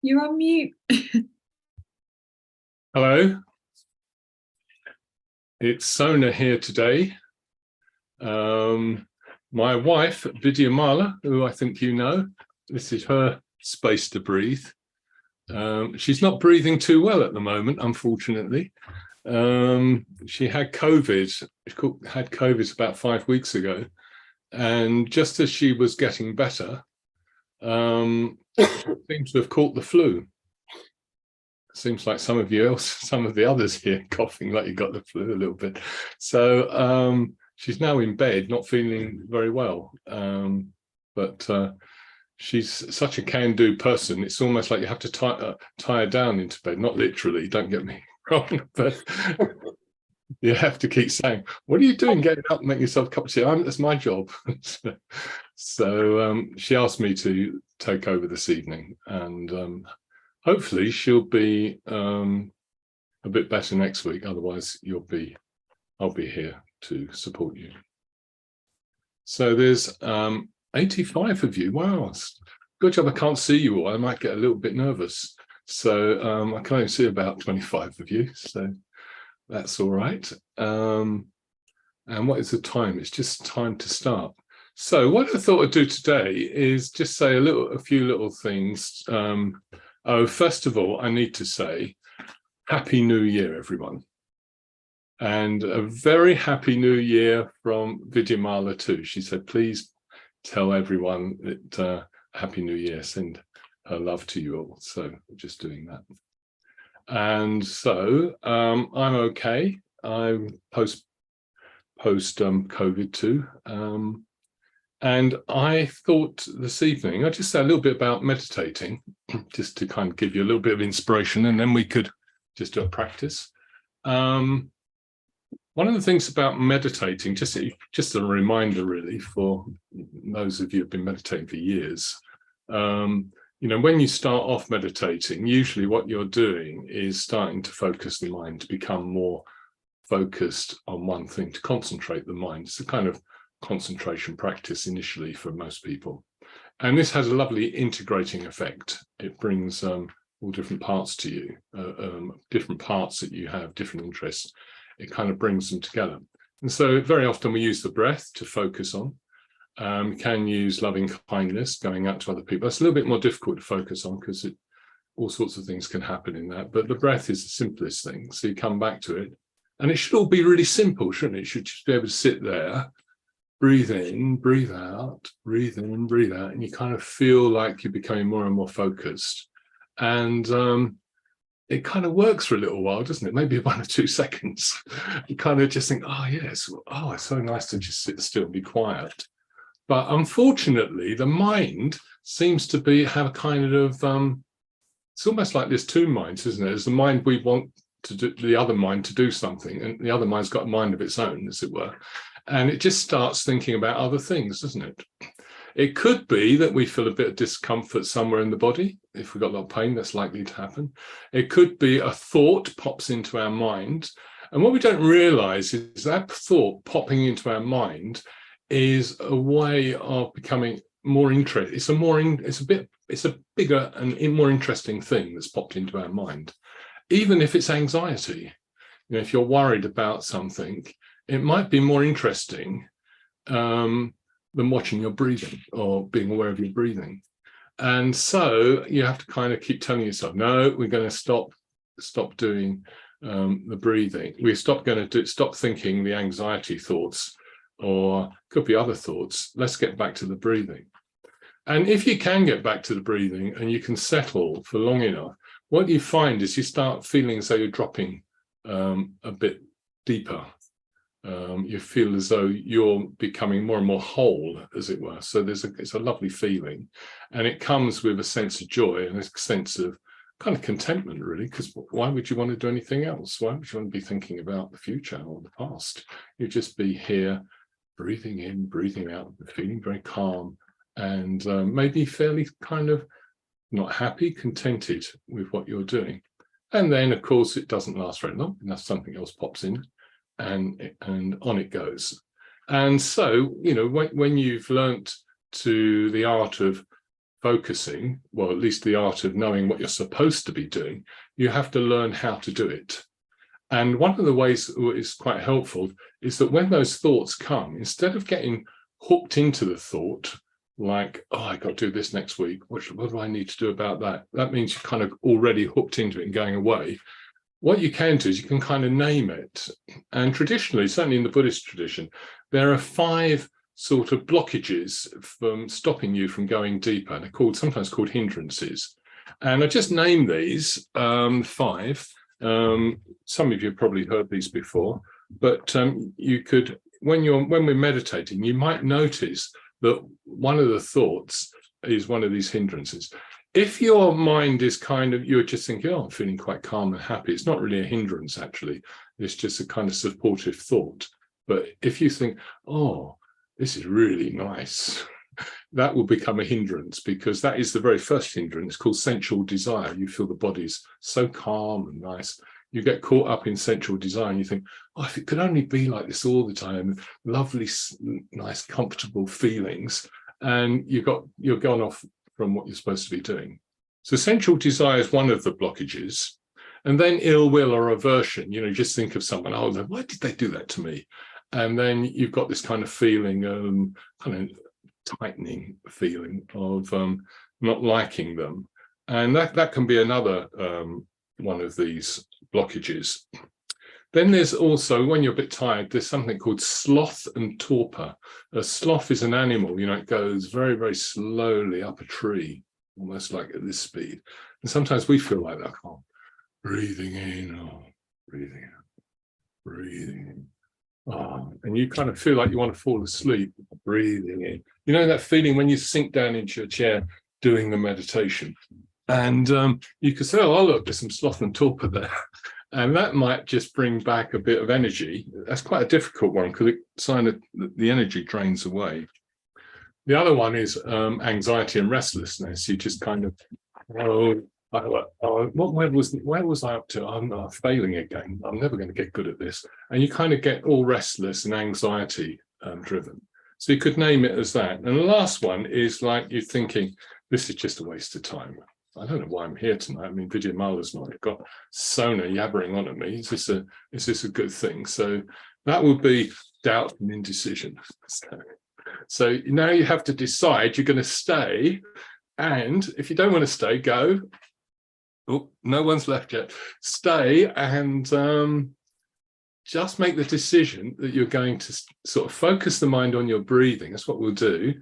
You're on mute. Hello, it's Sona here today. My wife, Vidyamala, who I think you know, this is her space to breathe. She's not breathing too well at the moment, unfortunately. She had COVID about 5 weeks ago, and just as she was getting better, seems to have caught the flu. Seems like some of the others here coughing like you got the flu a little bit. So she's now in bed, not feeling very well. But she's such a can-do person. It's almost like you have to tie her down into bed. Not literally, don't get me wrong, but you have to keep saying, "What are you doing? Getting up, make yourself a cup of tea." That's my job. So she asked me to take over this evening, and hopefully she'll be a bit better next week. Otherwise, I'll be here to support you. So there's 85 of you. Wow, good job. I can't see you all. I might get a little bit nervous. So I can only see about 25 of you. So that's all right. And what is the time? It's just time to start. So what I thought I'd do today is just say a few little things. First of all, I need to say Happy New Year, everyone. And a very Happy New Year from Vidyamala too. She said, please tell everyone that Happy New Year, send her love to you all. So we're just doing that. And so I'm okay. I'm post COVID too. And I thought this evening, I'll just say a little bit about meditating, just to kind of give you a little bit of inspiration, and then we could just do a practice. One of the things about meditating, just a reminder really for those of you who've been meditating for years, when you start off meditating, usually what you're doing is starting to focus the mind, to become more focused on one thing, to concentrate the mind. It's a kind of concentration practice initially for most people, and this has a lovely integrating effect. It brings all different parts to you, different parts that you have, different interests. It kind of brings them together. And so very often we use the breath to focus on. You can use loving kindness, going out to other people. That's a little bit more difficult to focus on because all sorts of things can happen in that, but the breath is the simplest thing. So you come back to it, and it should all be really simple, shouldn't it? You should just be able to sit there, breathe in, breathe out, breathe in, breathe out, and you kind of feel like you're becoming more and more focused. And it kind of works for a little while, doesn't it? Maybe 1 or 2 seconds. You kind of just think, oh yes, oh, it's so nice to just sit still and be quiet. But unfortunately, the mind seems to have a kind of, it's almost like there's 2 minds, isn't it? There's the mind we want to do, the other mind to do something, and the other mind's got a mind of its own, as it were. And it just starts thinking about other things, doesn't it? It could be that we feel a bit of discomfort somewhere in the body. If we've got a lot of pain, that's likely to happen. It could be a thought pops into our mind. And what we don't realize is that thought popping into our mind is a way of becoming more interested. It's a bigger and more interesting thing that's popped into our mind. Even if it's anxiety, if you're worried about something, it might be more interesting than watching your breathing or being aware of your breathing. And so you have to kind of keep telling yourself, no, we're going to stop doing the breathing. We're stop thinking the anxiety thoughts, or could be other thoughts. Let's get back to the breathing. And if you can get back to the breathing and you can settle for long enough, what you find is you start feeling as though you're dropping a bit deeper. You feel as though you're becoming more and more whole, as it were. So it's a lovely feeling, and it comes with a sense of joy and a sense of kind of contentment, really, because why would you want to do anything else? Why would you want to be thinking about the future or the past? You'd just be here, breathing in, breathing out, feeling very calm, and maybe fairly kind of not happy, contented with what you're doing. And then, of course, it doesn't last very long, and something else pops in. And on it goes. And so, when you've learnt to the art of focusing, well, at least the art of knowing what you're supposed to be doing, you have to learn how to do it. And one of the ways that is quite helpful is that when those thoughts come, instead of getting hooked into the thought, like, oh, I got to do this next week, what do I need to do about that? That means you're kind of already hooked into it and going away. What you can do is you can kind of name it. And traditionally, certainly in the Buddhist tradition, there are 5 sort of blockages from stopping you from going deeper. They're sometimes called hindrances. And I just named these 5. Some of you have probably heard these before, but you could, when we're meditating, you might notice that one of the thoughts is one of these hindrances. If your mind is you're just thinking, oh, I'm feeling quite calm and happy, it's not really a hindrance, actually. It's just a kind of supportive thought. But if you think, oh, this is really nice, that will become a hindrance, because that is the very first hindrance, called sensual desire. You feel the body's so calm and nice. You get caught up in sensual desire and you think, oh, if it could only be like this all the time, lovely, nice, comfortable feelings, and you're gone off from what you're supposed to be doing. So sensual desire is one of the blockages. And then ill will or aversion, just think of someone, oh, why did they do that to me? And then you've got this kind of feeling, kind of tightening feeling of not liking them. And that can be another one of these blockages. Then there's also, when you're a bit tired, there's something called sloth and torpor. A sloth is an animal, it goes very, very slowly up a tree, almost like at this speed. And sometimes we feel like that, breathing in, breathing out, breathing in. Oh, and you kind of feel like you want to fall asleep, breathing in. That feeling when you sink down into your chair doing the meditation. And you could say, oh, look, there's some sloth and torpor there. And that might just bring back a bit of energy. That's quite a difficult one, because it's sign that the energy drains away. The other one is anxiety and restlessness. You just kind of, where was I up to? I'm failing again. I'm never going to get good at this. And you kind of get all restless and anxiety driven. So you could name it as that. And the last one is like you're thinking, this is just a waste of time. I don't know why I'm here tonight. I mean, Vidyamala's not. I've got Sona yabbering on at me. Is this a good thing? So that would be doubt and indecision. So now you have to decide you're going to stay. And if you don't want to stay, go. Oh, no one's left yet. Stay and just make the decision that you're going to sort of focus the mind on your breathing. That's what we'll do.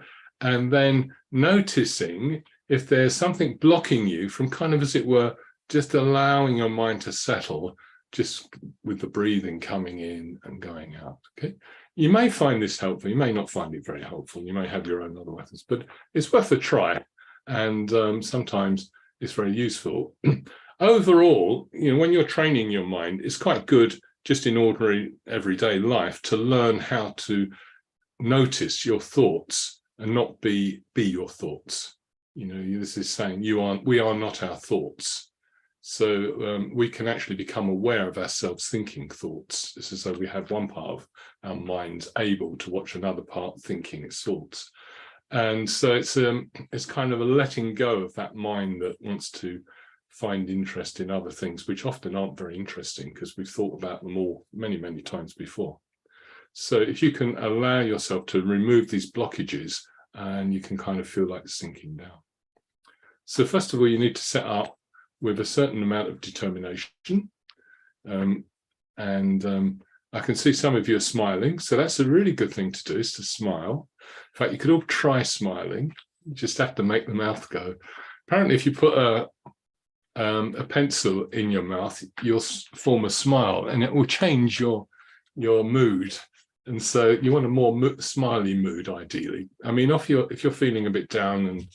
And then noticing if there's something blocking you from kind of, as it were, just allowing your mind to settle, just with the breathing coming in and going out. Okay. You may find this helpful. You may not find it very helpful. You may have your own other methods, but it's worth a try. And sometimes it's very useful. Overall, when you're training your mind, it's quite good just in ordinary everyday life to learn how to notice your thoughts and not be your thoughts. This is saying we are not our thoughts. So we can actually become aware of ourselves thinking thoughts. This is so we have one part of our minds able to watch another part thinking its thoughts. And so it's kind of a letting go of that mind that wants to find interest in other things, which often aren't very interesting because we've thought about them all many, many times before. So if you can allow yourself to remove these blockages, and you can kind of feel like sinking down. So first of all, you need to set up with a certain amount of determination. I can see some of you are smiling. So that's a really good thing to do, is to smile. In fact, you could all try smiling. You just have to make the mouth go. Apparently, if you put a pencil in your mouth, you'll form a smile and it will change your mood. And so you want a more smiley mood, ideally. I mean, if you're feeling a bit down and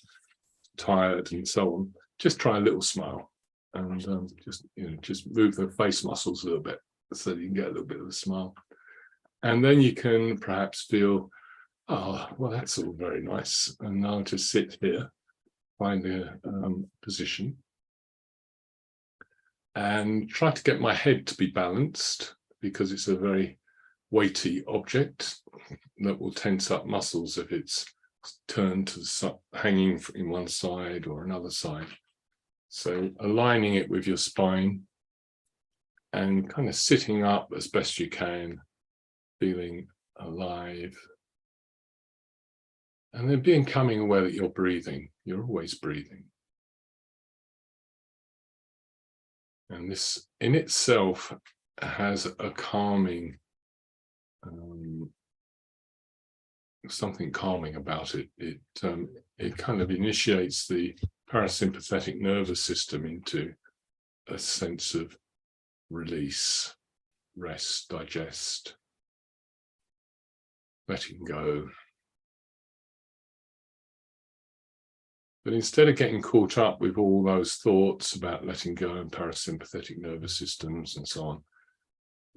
tired and so on, just try a little smile and just move the face muscles a little bit so you can get a little bit of a smile. And then you can perhaps feel, oh, well, that's all very nice. And I'll just sit here, find a position, and try to get my head to be balanced, because it's a very weighty object that will tense up muscles if it's turned to the side, hanging in one side or another side. So aligning it with your spine and kind of sitting up as best you can, feeling alive. And then becoming aware that you're breathing. You're always breathing. And this in itself has a calming, something calming about it. It kind of initiates the parasympathetic nervous system into a sense of release, rest, digest, letting go. But instead of getting caught up with all those thoughts about letting go and parasympathetic nervous systems and so on,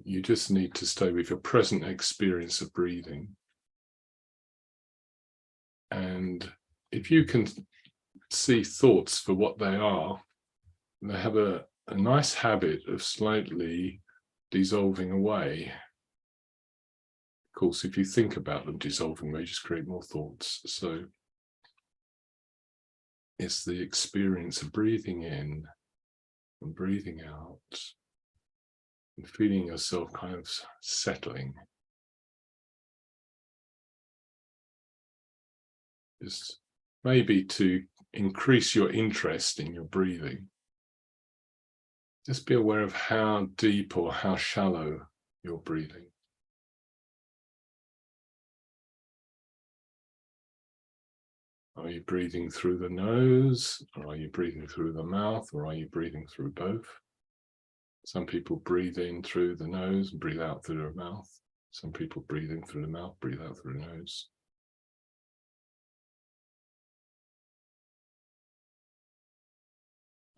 you just need to stay with your present experience of breathing. And if you can see thoughts for what they are, they have a nice habit of slightly dissolving away. Of course, if you think about them dissolving away, you just create more thoughts. So it's the experience of breathing in and breathing out and feeling yourself kind of settling. Just maybe to increase your interest in your breathing, just be aware of how deep or how shallow you're breathing. Are you breathing through the nose, or are you breathing through the mouth, or are you breathing through both? Some people breathe in through the nose and breathe out through their mouth. Some people breathe in through the mouth, breathe out through the nose.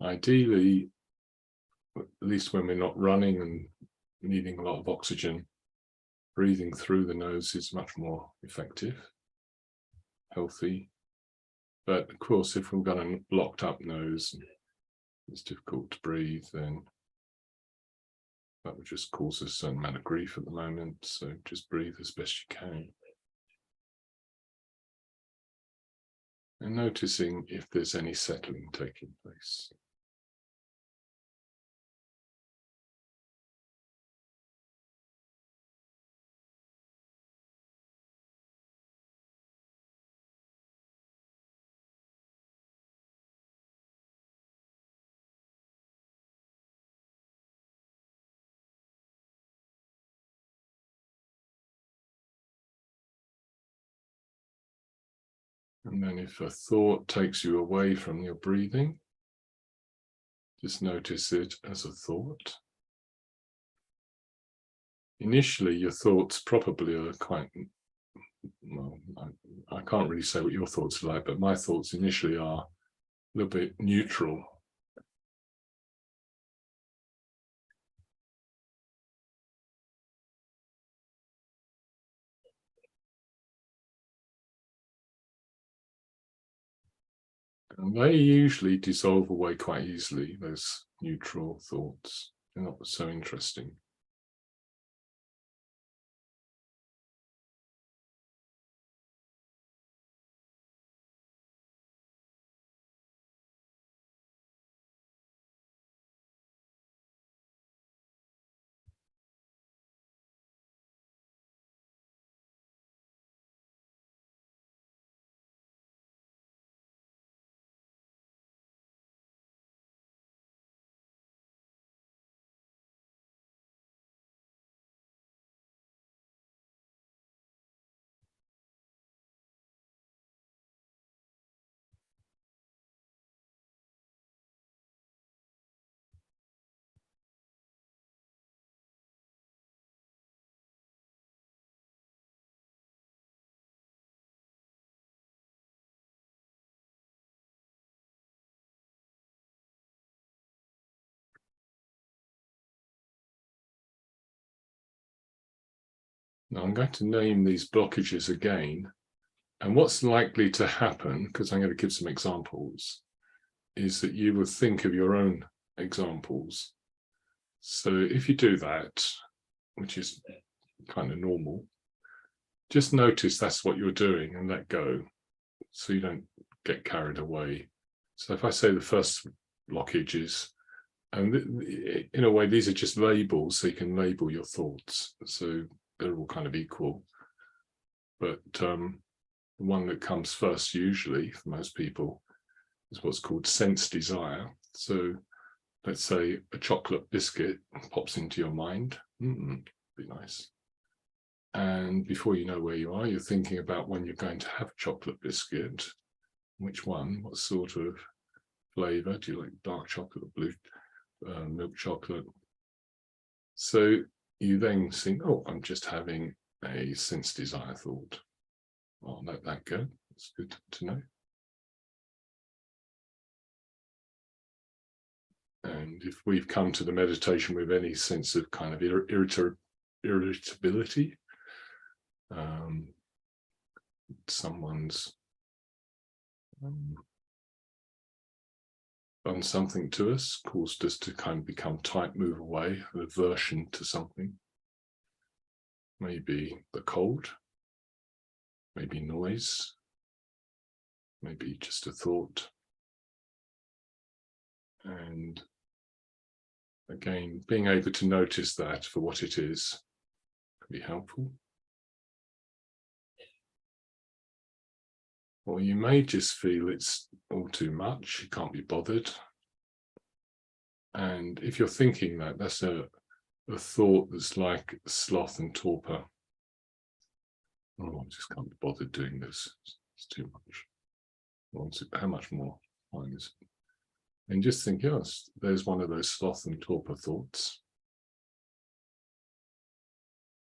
Ideally, at least when we're not running and needing a lot of oxygen, breathing through the nose is much more effective, healthy. But of course, if we've got a blocked up nose and it's difficult to breathe, then that would just cause us a certain amount of grief at the moment. So just breathe as best you can. And noticing if there's any settling taking place. And then if a thought takes you away from your breathing, just notice it as a thought. Initially, your thoughts probably are quite, well, I can't really say what your thoughts are like, but my thoughts initially are a little bit neutral. And they usually dissolve away quite easily, those neutral thoughts. They're not so interesting. Now I'm going to name these blockages again. And what's likely to happen, because I'm going to give some examples, is that you will think of your own examples. So if you do that, which is kind of normal, just notice that's what you're doing and let go. so you don't get carried away. So if I say the first blockage is, and in a way, these are just labels, so you can label your thoughts. So they're all kind of equal. But the one that comes first, usually for most people, is what's called sense desire. So let's say a chocolate biscuit pops into your mind. Be nice. And before you know where you are, you're thinking about when you're going to have a chocolate biscuit. Which one? What sort of flavor? Do you like dark chocolate or blue milk chocolate? So you then think, oh, I'm just having a sense desire thought. I'll let that go. It's good to know. And if we've come to the meditation with any sense of kind of irritability, someone's done something to us, caused us to kind of become tight, move away, an aversion to something. Maybe the cold, maybe noise, maybe just a thought. And again, being able to notice that for what it is can be helpful. Or you may just feel it's all too much, you can't be bothered. And if you're thinking that, that's a thought that's like sloth and torpor. Oh, I just can't be bothered doing this. It's too much. Well, how much more time is it? And just think, yes, there's one of those sloth and torpor thoughts.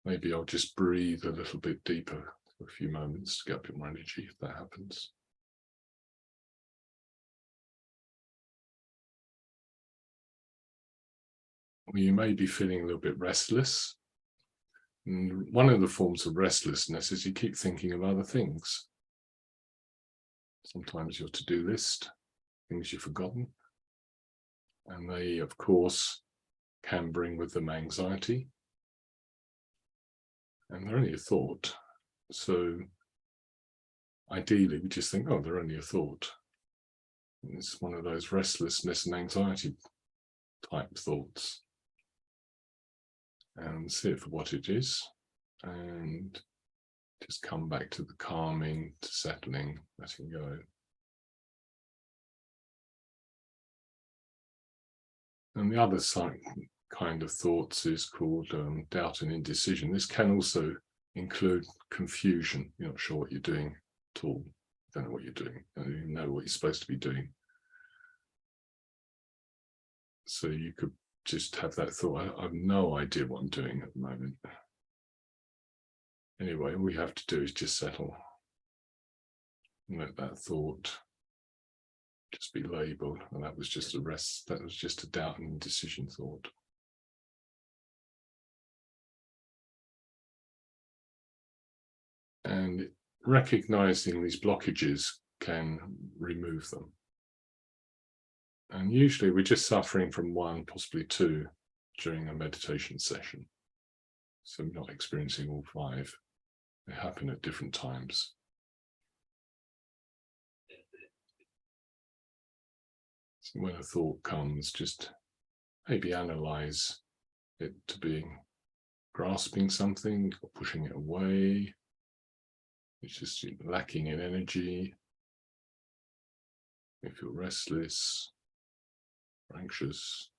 Maybe I'll just breathe a little bit deeper for a few moments to get a bit more energy if that happens. Or you may be feeling a little bit restless. And one of the forms of restlessness is you keep thinking of other things. Sometimes your to-do list, things you've forgotten. And they, of course, can bring with them anxiety. And they're only a thought. So ideally, we just think, oh, they're only a thought. And it's one of those restlessness and anxiety type thoughts. And see it for what it is. And just come back to the calming, to settling, letting go. And the other kind of thoughts is called doubt and indecision. This can also include confusion. You're not sure what you're doing at all. You don't know what you're doing. You don't even know what you're supposed to be doing. So you could just have that thought, I have no idea what I'm doing at the moment. Anyway, all we have to do is just settle. And let that thought just be labeled. And that was just a rest, that was just a doubt and indecision thought. And recognizing these blockages can remove them. And usually we're just suffering from one, possibly two, during a meditation session. So we're not experiencing all five. They happen at different times. So when a thought comes, just maybe analyze it to being grasping something or pushing it away. It's just lacking in energy. You feel restless, or anxious,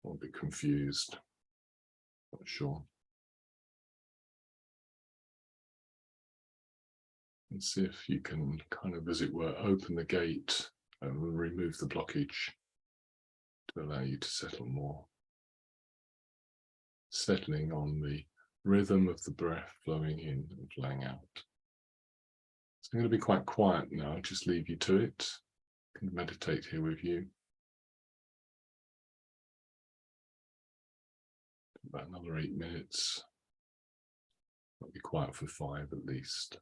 or a bit confused, not sure. And see if you can kind of, as it were, open the gate and remove the blockage to allow you to settle more. Settling on the rhythm of the breath flowing in and flowing out. So I'm going to be quite quiet now. I'll just leave you to it. I can meditate here with you. About another 8 minutes. I'll be quiet for 5 at least.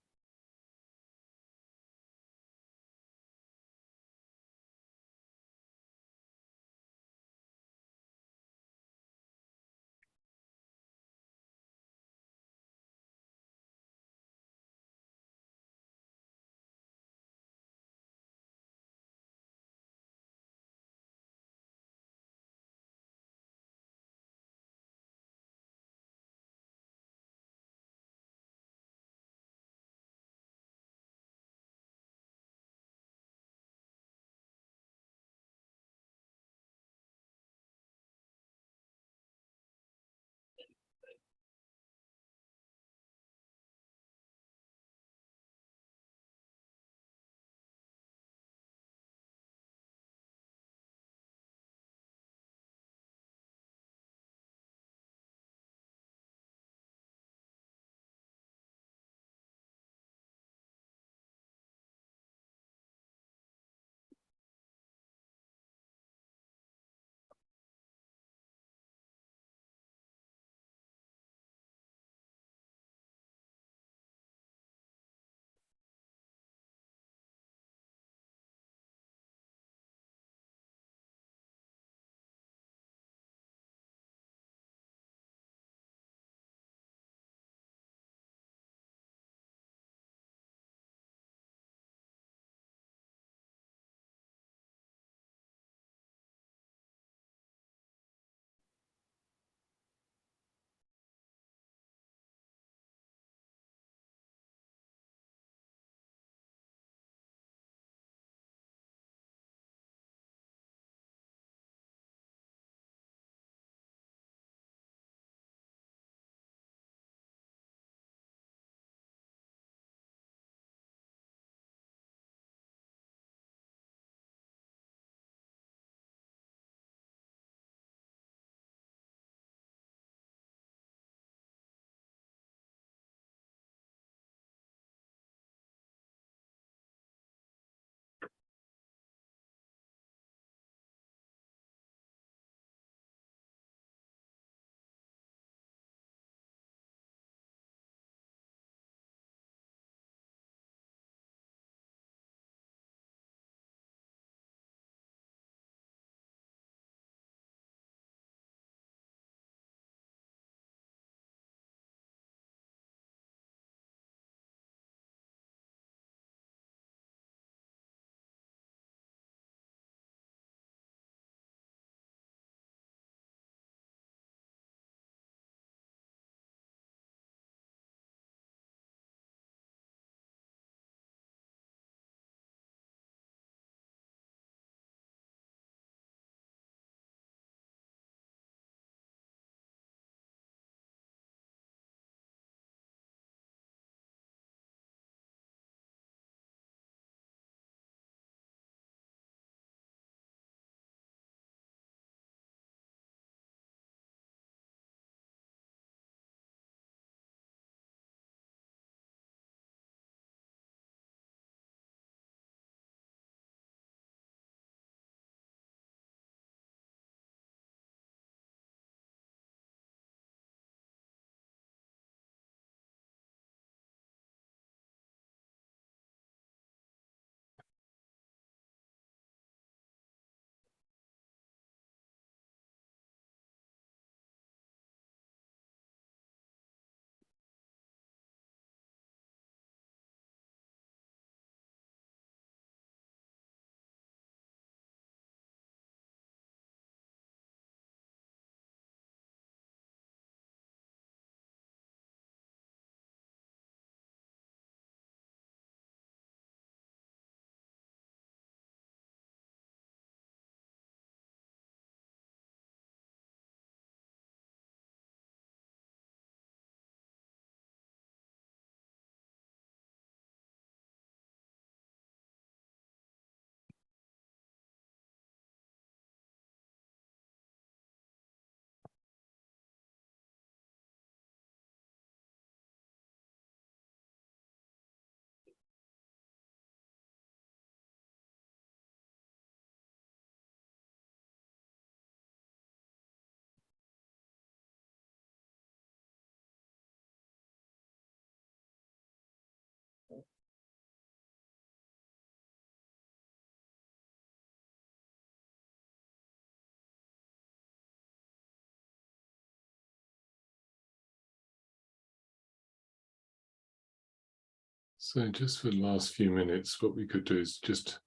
So just for the last few minutes, what we could do is just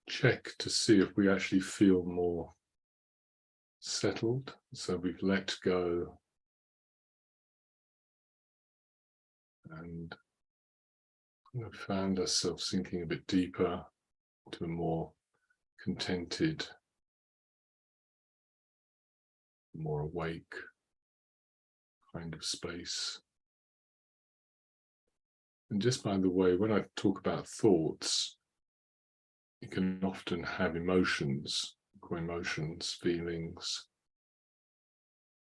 check to see if we actually feel more settled. So we've let go and found ourselves sinking a bit deeper to a more contented, more awake kind of space. And just by the way, when I talk about thoughts, you can often have emotions, feelings,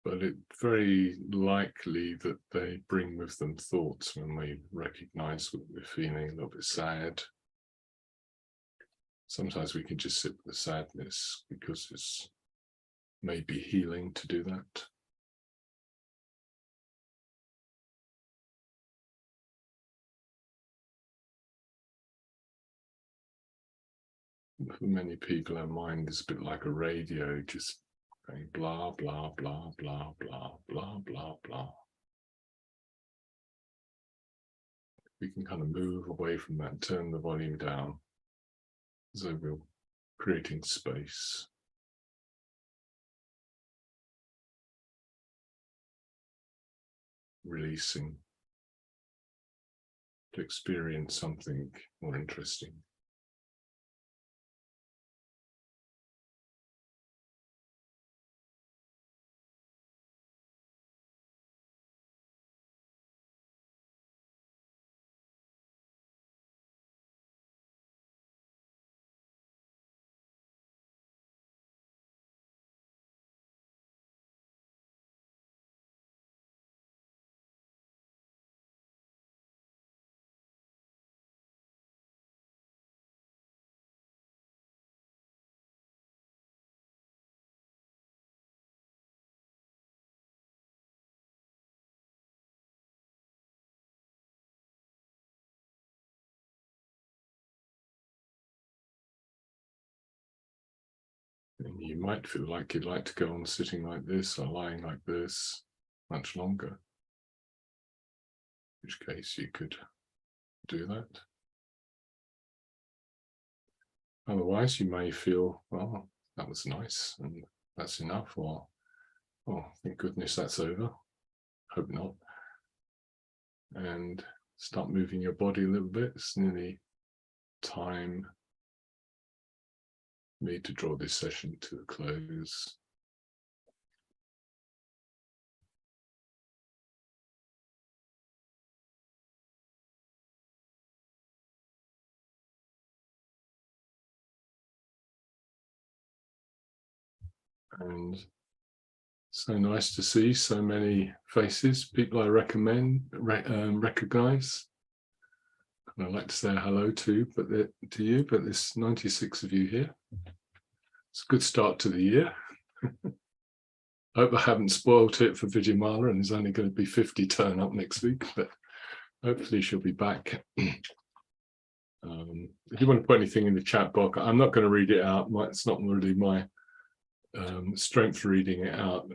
but it's very likely that they bring with them thoughts when we recognize what we're feeling, a little bit sad. Sometimes we can just sit with the sadness because it's maybe healing to do that. For many people, our mind is a bit like a radio, just going blah, blah, blah, blah, blah, blah, blah, blah. We can kind of move away from that, turn the volume down, so we're creating space. Releasing to experience something more interesting. And you might feel like you'd like to go on sitting like this or lying like this much longer, in which case you could do that. Otherwise, you may feel, well, that was nice and that's enough, or, oh, thank goodness that's over. Hope not. And start moving your body a little bit. It's nearly time for me to draw this session to a close. And so nice to see so many faces, people I recognize. And I'd like to say hello to you, but there's 96 of you here. It's a good start to the year. I hope I haven't spoiled it for Vidyamala and there's only going to be 50 turn up next week, but hopefully she'll be back. If you want to put anything in the chat box, I'm not going to read it out. It's not really my strength reading it out.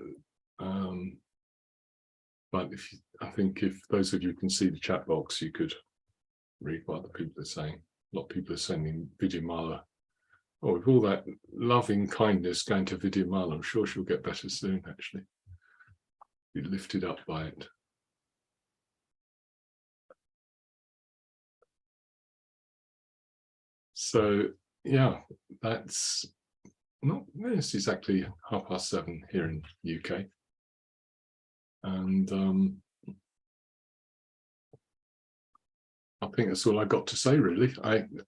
But I think if those of you can see the chat box, you could read what other people are saying. A lot of people are sending Vidyamala. Oh, with all that loving kindness going to Vidyamala, I'm sure she'll get better soon, actually. Be lifted up by it. So, yeah, it's exactly 7:30 here in the UK. And I think that's all I got to say, really.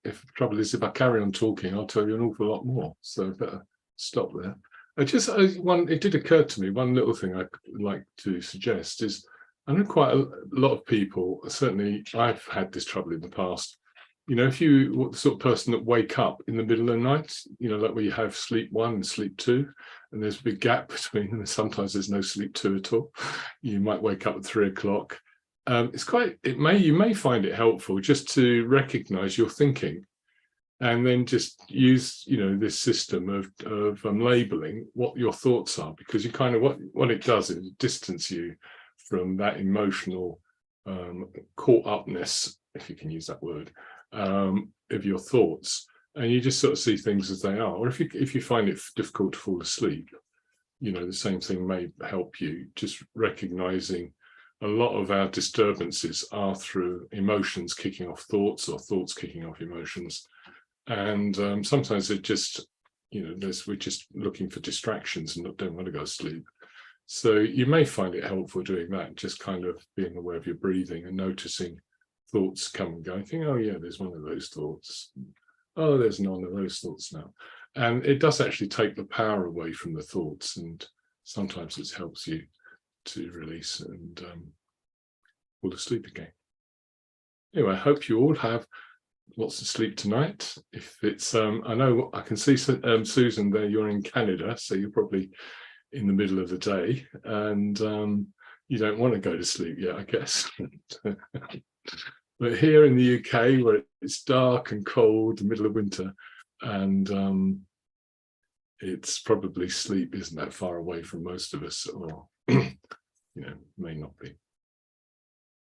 If the trouble is, if I carry on talking, I'll tell you an awful lot more. So I better stop there. It did occur to me, one little thing I'd like to suggest is, I know quite a lot of people, certainly I've had this trouble in the past. You know, if you're the sort of person that wake up in the middle of the night, you know, like where you have sleep 1 and sleep 2, and there's a big gap between them, and sometimes there's no sleep 2 at all. You might wake up at 3 o'clock. You may find it helpful just to recognize your thinking and then just use, you know, this system of labeling what your thoughts are, because you kind of, what it does is distance you from that emotional caught upness if you can use that word, of your thoughts, and you just sort of see things as they are. Or if you find it difficult to fall asleep, you know, the same thing may help you, just recognizing a lot of our disturbances are through emotions kicking off thoughts, or thoughts kicking off emotions. And sometimes it just, you know, we're just looking for distractions and don't want to go to sleep. So you may find it helpful doing that, just kind of being aware of your breathing and noticing thoughts come and go. Think, oh yeah, there's one of those thoughts. Oh, there's none of those thoughts now. And it does actually take the power away from the thoughts, and sometimes it helps you to release and fall asleep again. Anyway, I hope you all have lots of sleep tonight. If it's, I know I can see Susan there, you're in Canada, so you're probably in the middle of the day, and you don't want to go to sleep yet, I guess. But here in the UK, where it's dark and cold, the middle of winter, and it's probably sleep isn't that far away from most of us, or you know, may not be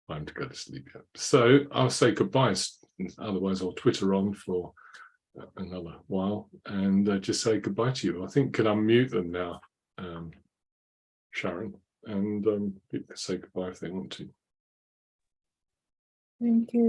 time to go to sleep yet. So I'll say goodbye, otherwise I'll Twitter on for another while and just say goodbye to you. I think can unmute them now, Sharon, and people can say goodbye if they want to. Thank you.